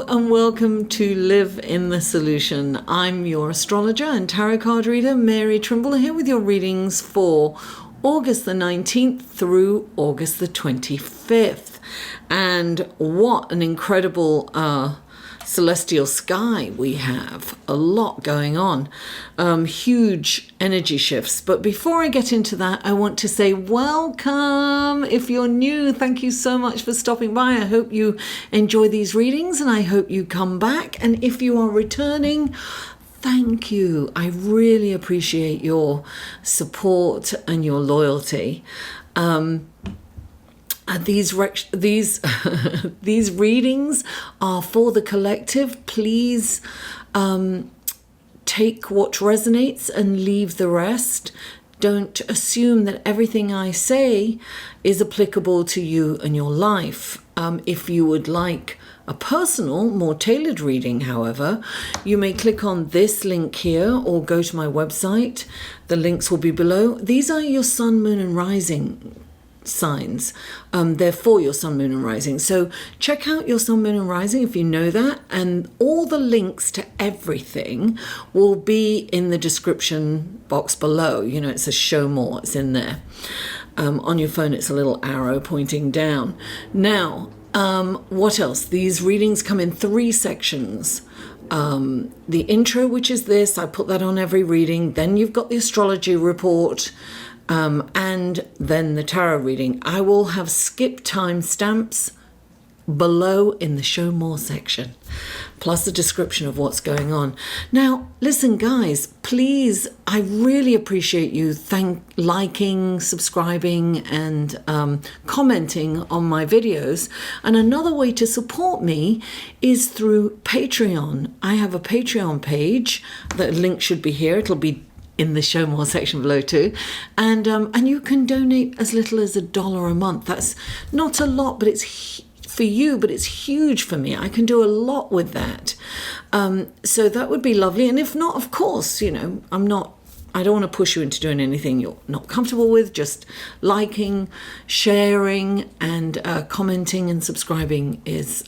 and welcome to Live in the Solution. I'm your astrologer and tarot card reader, Mary Trimble, here with your readings for August the 19th through August the 25th. And what an incredible celestial sky we have. A lot going on. Huge energy shifts. But before I get into that, I want to say welcome. If you're new, thank you so much for stopping by. I hope you enjoy these readings and I hope you come back. And if you are returning, thank you. I really appreciate your support and your loyalty. These these readings are for the collective. Please take what resonates and leave the rest. Don't assume that everything I say is applicable to you and your life. If you would like a personal, more tailored reading, however, you may click on this link here or go to my website. The links will be below. These are your sun, moon, and rising signs. They're for your sun, moon, and rising. So check out your sun, moon, and rising if you know that, and all the links to everything will be in the description box below. You know, it says show more, it's in there. On your phone it's a little arrow pointing down. Now, what else? These readings come in 3 sections. The intro, which is this, I put that on every reading. Then you've got the astrology report, and then the tarot reading. I will have skip time stamps below in the show more section, plus a description of what's going on. Now, listen, guys, please, I really appreciate you liking, subscribing, and commenting on my videos. And another way to support me is through Patreon. I have a Patreon page. The link should be here. It'll be in the show more section below too, and you can donate as little as $1 a month. That's not a lot, but it's for you, but it's huge for me. I can do a lot with that, so that would be lovely. And if not, of course, you know, I don't want to push you into doing anything you're not comfortable with. Just liking, sharing, and commenting and subscribing is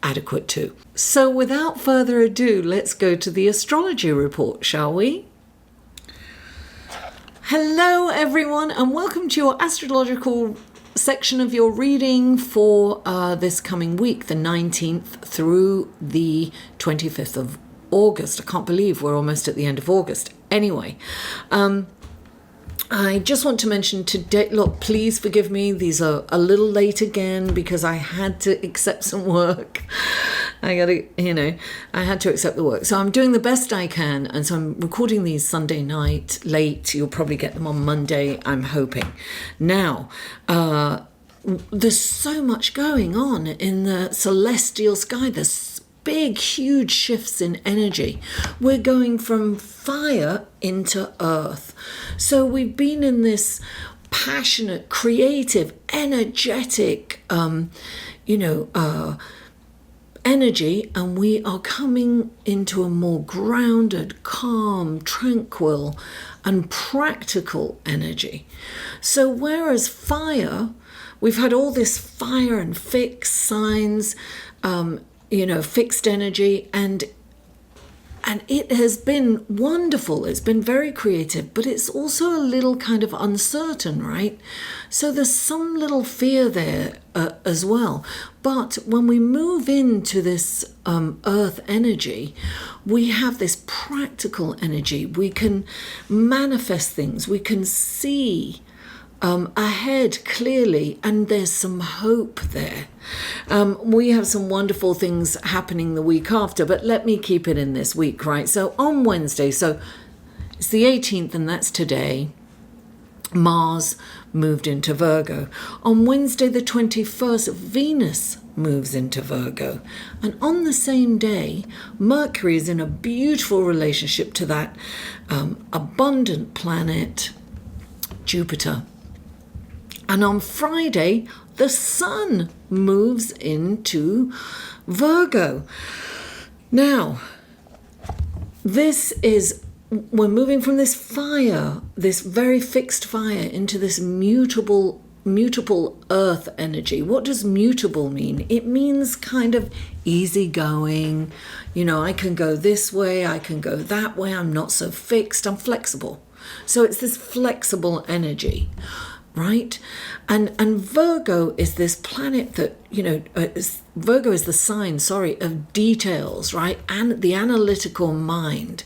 adequate too. So without further ado, let's go to the astrology report, shall we? Hello everyone, and welcome to your astrological section of your reading for this coming week, the 19th through the 25th of August. I can't believe we're almost at the end of August. Anyway, I just want to mention today, look, please forgive me, these are a little late again because I had to accept some work. I had to accept the work. So I'm doing the best I can, and so I'm recording these Sunday night late. You'll probably get them on Monday, I'm hoping. Now, there's so much going on in the celestial sky. There's big, huge shifts in energy. We're going from fire into earth. So we've been in this passionate, creative, energetic, energy, and we are coming into a more grounded, calm, tranquil, and practical energy. So whereas fire, we've had all this fire and fixed signs, fixed energy, and it has been wonderful. It's been very creative, but it's also a little kind of uncertain, right? So there's some little fear there as well. But when we move into this earth energy, we have this practical energy. We can manifest things. We can see ahead clearly, and there's some hope there. We have some wonderful things happening the week after, but let me keep it in this week, right? So on Wednesday, so it's the 18th, and that's today, Mars moved into Virgo. On Wednesday the 21st, Venus moves into Virgo. And on the same day, Mercury is in a beautiful relationship to that abundant planet, Jupiter. And on Friday, the Sun moves into Virgo. Now, we're moving from this fire, this very fixed fire, into this mutable mutable earth energy. What does mutable mean? It means kind of easygoing. You know, I can go this way, I can go that way. I'm not so fixed. I'm flexible. So it's this flexible energy, right? And Virgo is this planet that, you know, Virgo is the sign, of details, right? And the analytical mind.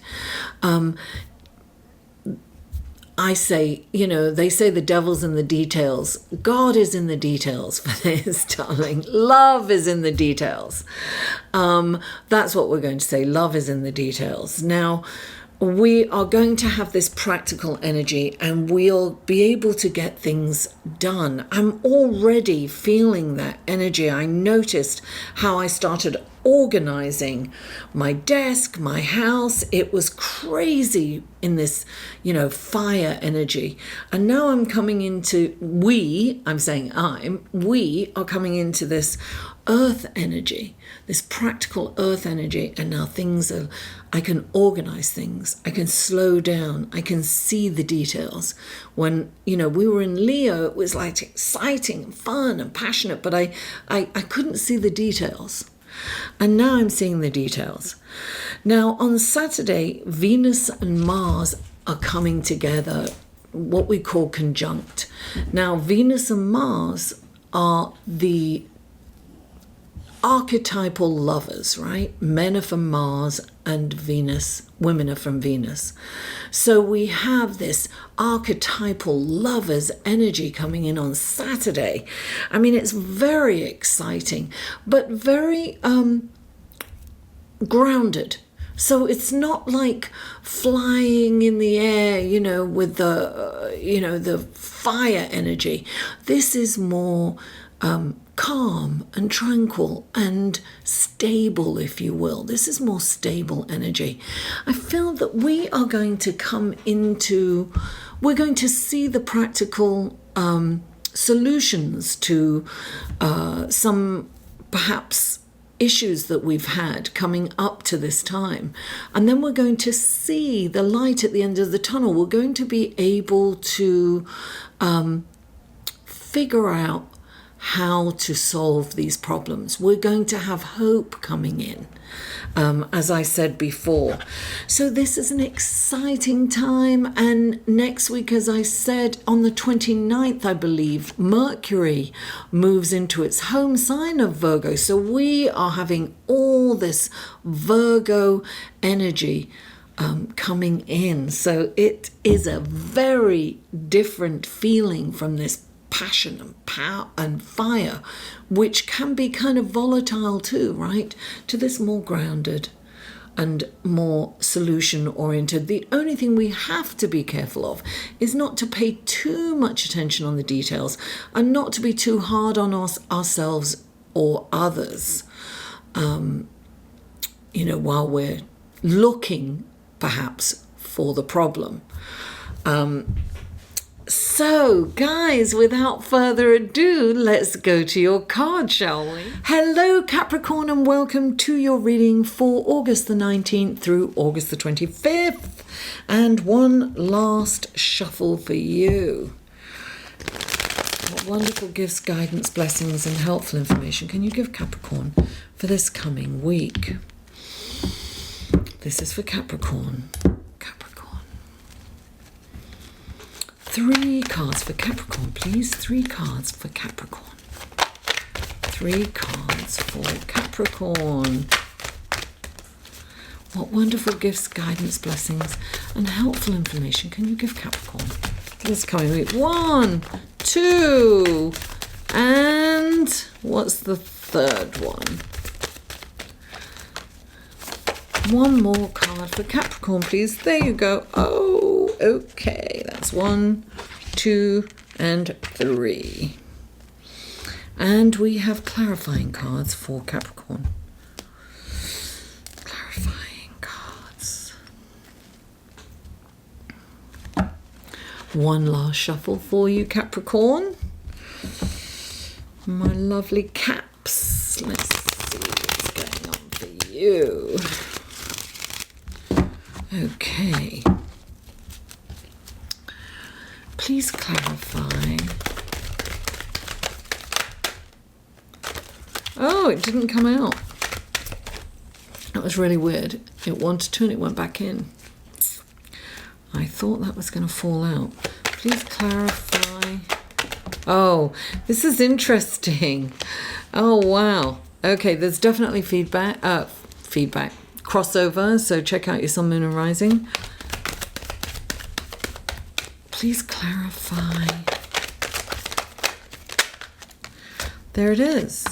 I say, you know, they say the devil's in the details. God is in the details for this, darling. Love is in the details. That's what we're going to say. Love is in the details. Now, we are going to have this practical energy and we'll be able to get things done. I'm already feeling that energy. I noticed how I started organizing my desk, my house. It was crazy in this, you know, fire energy. And now I'm coming into, we are coming into this earth energy, this practical earth energy. And now I can organize things. I can slow down. I can see the details. When, you know, we were in Leo, it was like exciting and fun and passionate, but I couldn't see the details. And now I'm seeing the details. Now on Saturday, Venus and Mars are coming together, what we call conjunct. Now Venus and Mars are the archetypal lovers, right? Men are from Mars and Venus, women are from Venus. So we have this archetypal lovers energy coming in on Saturday. I mean, it's very exciting, but very grounded. So it's not like flying in the air, you know, with the fire energy. This is more calm and tranquil and stable, if you will. This is more stable energy. I feel that we are going to we're going to see the practical solutions to some perhaps issues that we've had coming up to this time. And then we're going to see the light at the end of the tunnel. We're going to be able to figure out how to solve these problems. We're going to have hope coming in, as I said before. So this is an exciting time. And next week, as I said, on the 29th, I believe, Mercury moves into its home sign of Virgo. So we are having all this Virgo energy coming in. So it is a very different feeling from this passion and power and fire, which can be kind of volatile too, right? To this more grounded and more solution oriented. The only thing we have to be careful of is not to pay too much attention on the details and not to be too hard on ourselves or others, while we're looking perhaps for the problem. So, guys, without further ado, let's go to your card, shall we? Hello, Capricorn, and welcome to your reading for August the 19th through August the 25th. And one last shuffle for you. What wonderful gifts, guidance, blessings, and helpful information can you give Capricorn for this coming week? This is for Capricorn. 3 cards for Capricorn, please. 3 cards for Capricorn. 3 cards for Capricorn. What wonderful gifts, guidance, blessings, and helpful information can you give Capricorn for this coming week? 1, 2, and what's the third one? One more card for Capricorn, please. There you go. Oh, okay. That's 1, 2, and 3. And we have clarifying cards for Capricorn. Clarifying cards. One last shuffle for you, Capricorn. My lovely caps. Let's see what's going on for you. Okay. Please clarify Oh, it didn't come out. That was really weird. It wanted to and it went back in. I thought that was going to fall out. Please clarify. Oh, this is interesting. Oh, wow. Okay, there's definitely feedback. Crossover, so check out your sun, moon, and rising. Please clarify. There it is.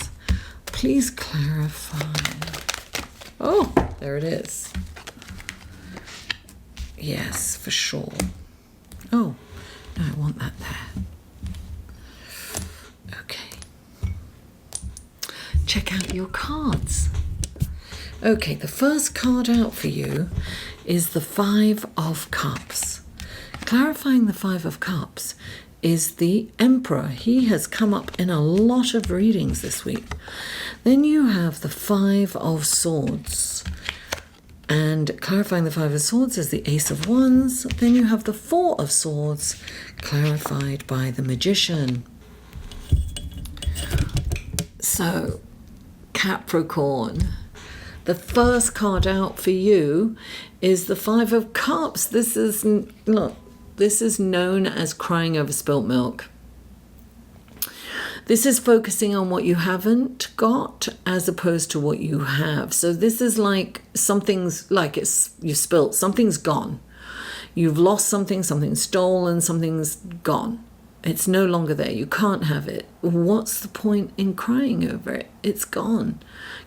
Please clarify. Oh, there it is. Yes, for sure. Oh, no, I want that there. Okay. Check out your cards. Okay, the first card out for you is the Five of Cups. Clarifying the Five of Cups is the Emperor. He has come up in a lot of readings this week. Then you have the Five of Swords. And clarifying the Five of Swords is the Ace of Wands. Then you have the Four of Swords, clarified by the Magician. So, Capricorn. The first card out for you is the Five of Cups. This is known as crying over spilt milk. This is focusing on what you haven't got as opposed to what you have. So this is like something's like you spilt, something's gone. You've lost something, something's stolen, something's gone. It's no longer there. You can't have it. What's the point in crying over it? It's gone.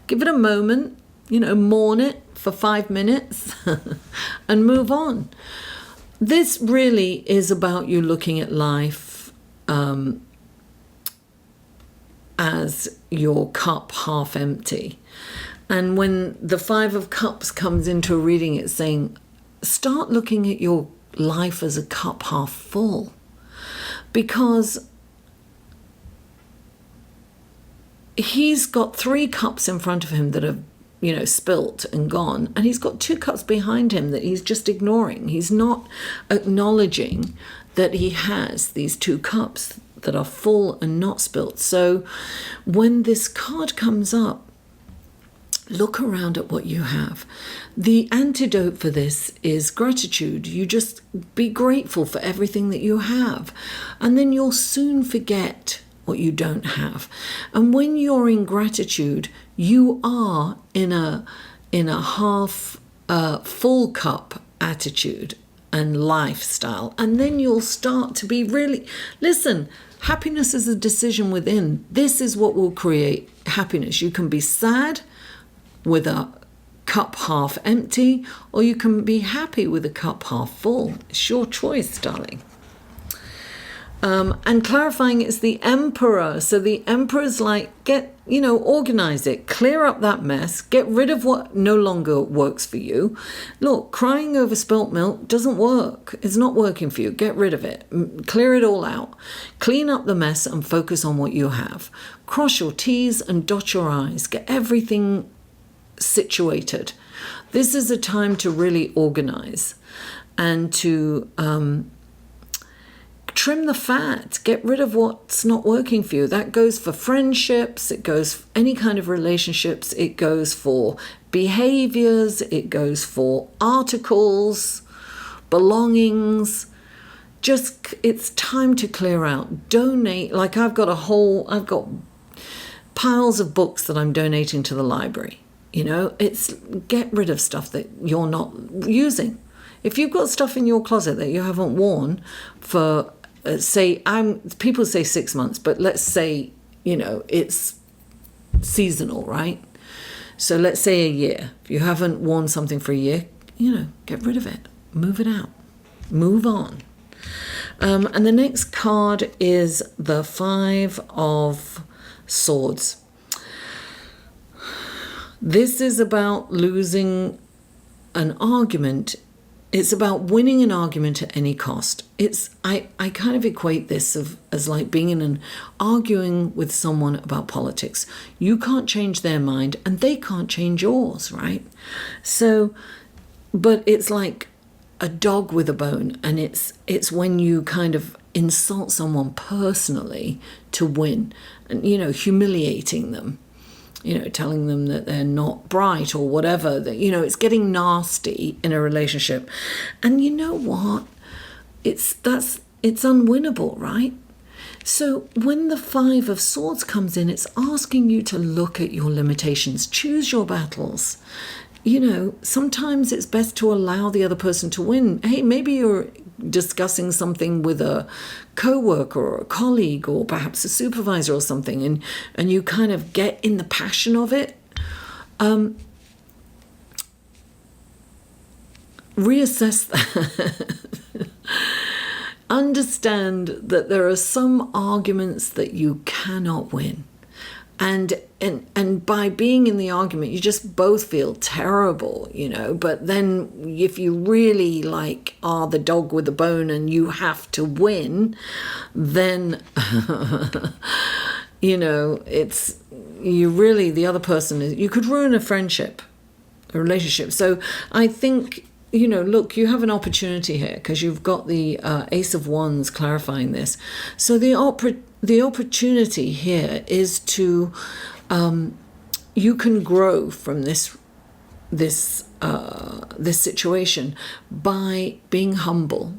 Give it a moment. Mourn it for 5 minutes and move on. This really is about you looking at life as your cup half empty. And when the Five of Cups comes into a reading, it's saying, start looking at your life as a cup half full. Because he's got 3 cups in front of him that have spilt and gone, and he's got 2 cups behind him that he's just ignoring. He's not acknowledging that he has these 2 cups that are full and not spilt. So when this card comes up, look around at what you have. The antidote for this is gratitude. You just be grateful for everything that you have, and then you'll soon forget what you don't have. And when you're in gratitude, you are in a half full cup attitude and lifestyle. And then you'll start to be really, listen, happiness is a decision within. This is what will create happiness. You can be sad with a cup half empty, or you can be happy with a cup half full. It's your choice, darling. And clarifying is the Emperor. So the Emperor's like, organize it, clear up that mess, get rid of what no longer works for you. Look, crying over spilt milk doesn't work. It's not working for you. Get rid of it. Clear it all out. Clean up the mess and focus on what you have. Cross your T's and dot your I's. Get everything situated. This is a time to really organize and to trim the fat, get rid of what's not working for you. That goes for friendships, it goes for any kind of relationships, it goes for behaviors, it goes for articles, belongings. Just, it's time to clear out. Donate. Like I've got piles of books that I'm donating to the library. It's get rid of stuff that you're not using. If you've got stuff in your closet that you haven't worn for, people say 6 months, but let's say, it's seasonal, right? So let's say a year. If you haven't worn something for a year, get rid of it. Move it out. Move on. And the next card is the Five of Swords. This is about losing an argument. It's about winning an argument at any cost. I kind of equate this as like being arguing with someone about politics. You can't change their mind and they can't change yours, right? So, but it's like a dog with a bone, and it's when you kind of insult someone personally to win, and humiliating them. telling them that they're not bright or whatever, that, it's getting nasty in a relationship. And you know what? It's unwinnable, right? So when the Five of Swords comes in, it's asking you to look at your limitations, choose your battles. Sometimes it's best to allow the other person to win. Hey, maybe you're discussing something with a co-worker or a colleague or perhaps a supervisor or something, and you kind of get in the passion of it. Reassess that. Understand that there are some arguments that you cannot win. And by being in the argument, you just both feel terrible, but then if you really are the dog with the bone and you have to win, then it's the other person you could ruin a friendship, a relationship. So I think, look, you have an opportunity here because you've got the Ace of Wands clarifying this. So the opportunity here is to, you can grow from this situation by being humble,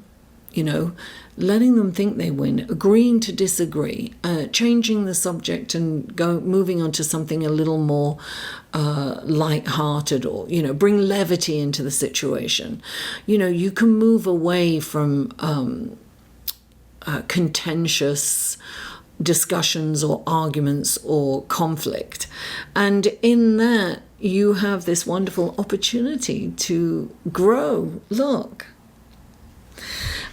letting them think they win, agreeing to disagree, changing the subject and moving on to something a little more light-hearted, or, bring levity into the situation. You can move away from contentious discussions or arguments or conflict. And in that, you have this wonderful opportunity to grow. Look.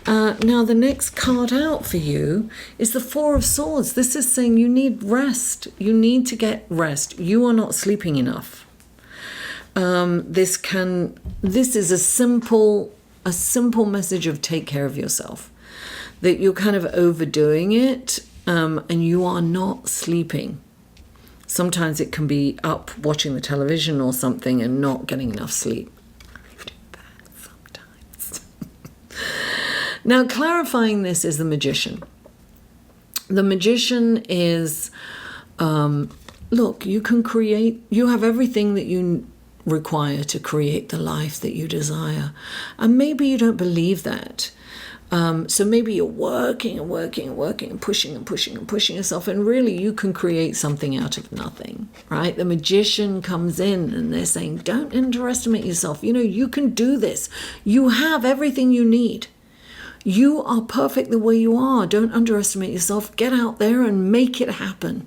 Now, the next card out for you is the Four of Swords. This is saying you need rest. You need to get rest. You are not sleeping enough. This is a simple message of take care of yourself. That you're kind of overdoing it, and you are not sleeping. Sometimes it can be up watching the television or something and not getting enough sleep. I do that sometimes. Now, clarifying this is the Magician. The Magician is, look, you have everything that you require to create the life that you desire. And maybe you don't believe that. So maybe you're working and working and working and pushing and pushing and pushing yourself, and really you can create something out of nothing, right? The Magician comes in and they're saying, don't underestimate yourself. You can do this. You have everything you need. You are perfect the way you are. Don't underestimate yourself. Get out there and make it happen.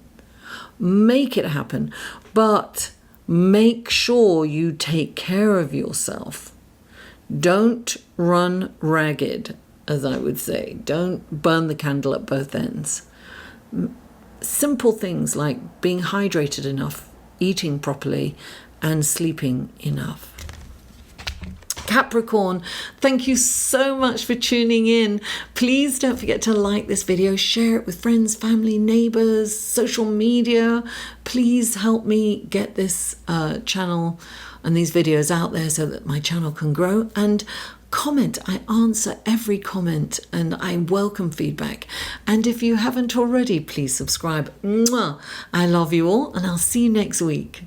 Make it happen. But make sure you take care of yourself. Don't run ragged, as I would say. Don't burn the candle at both ends. Simple things like being hydrated enough, eating properly, and sleeping enough. Capricorn, thank you so much for tuning in. Please don't forget to like this video, share it with friends, family, neighbors, social media. Please help me get this channel and these videos out there so that my channel can grow. And comment. I answer every comment and I welcome feedback. And if you haven't already, please subscribe. Mwah! I love you all, and I'll see you next week.